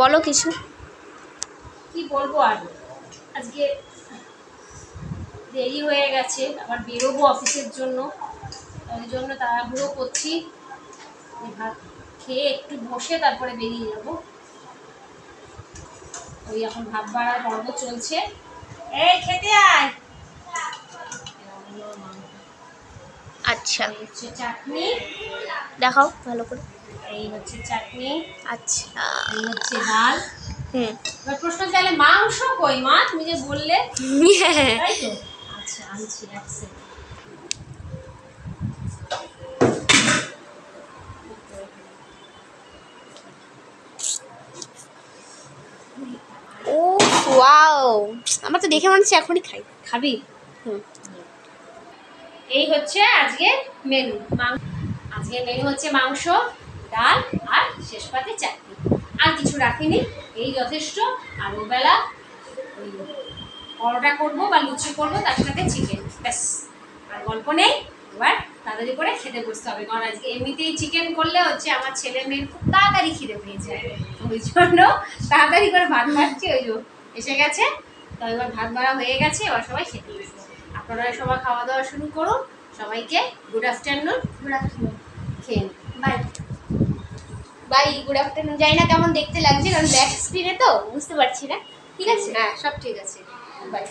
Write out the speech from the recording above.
বলো কিছু। কি বলবো আর, আজকে দেরি হয়ে গেছে, আবার বেরোবো অফিসের জন্য, ওই জন্য তাড়াহুড়ো করছি। ভাত খেয়ে একটু বসে তারপরে বেরিয়ে যাব। ওই এখন ভাত বাড়ার পর্ব চলছে। এই খেতে আয়। আচ্ছা, হচ্ছে চাটনি, দেখাও ভালো করে। এই হচ্ছে চাটনি, আচ্ছা, এই হচ্ছে ডাল। হুম। এবার প্রশ্ন তাহলে মাংস কই মা, তুমি যে বললে, তাই তো? আচ্ছা আনছি, এক সেকেন্ড। ও ওয়াও, আমার তো দেখে মনে হচ্ছে এখনই খাই। খাবি? হুম। এই হচ্ছে আজকে মেনু। আজকে মেনু হচ্ছে মাংস, ডাল আর শেষ পাতে চাটনি। আর কিছু রাখিনি, এই যথেষ্ট। আর ওবেলা ওই পরোটা করবো বা লুচি করবো, তার সাথে চিকেন, ব্যাস। আর গল্প নেই। এবার তাড়াতাড়ি করে খেতে বসতে হবে, কারণ আজকে এমনিতেই চিকেন করলে হচ্ছে আমার ছেলে মেয়ের খুব তাড়াতাড়ি খিদে পেয়ে যায়। ওই জন্য তাড়াতাড়ি করে ভাত বাড়ছি। ওই যে এসে গেছে, তো এবার ভাত বাড়া হয়ে গেছে, এবার সবাই খেতে বসবো। আপনারা সবাই খাওয়া দাওয়া শুরু করুন। সবাইকে গুড আফটারনুন। Good afternoon. খেয়ে বাই বাই, গুড আফটারনুন। জানি না কেমন দেখতে লাগছে, কারণ ব্ল্যাক স্ক্রিনে তো বুঝতে পারছি না। ঠিক আছে, হ্যাঁ, সব ঠিক আছে। বাই।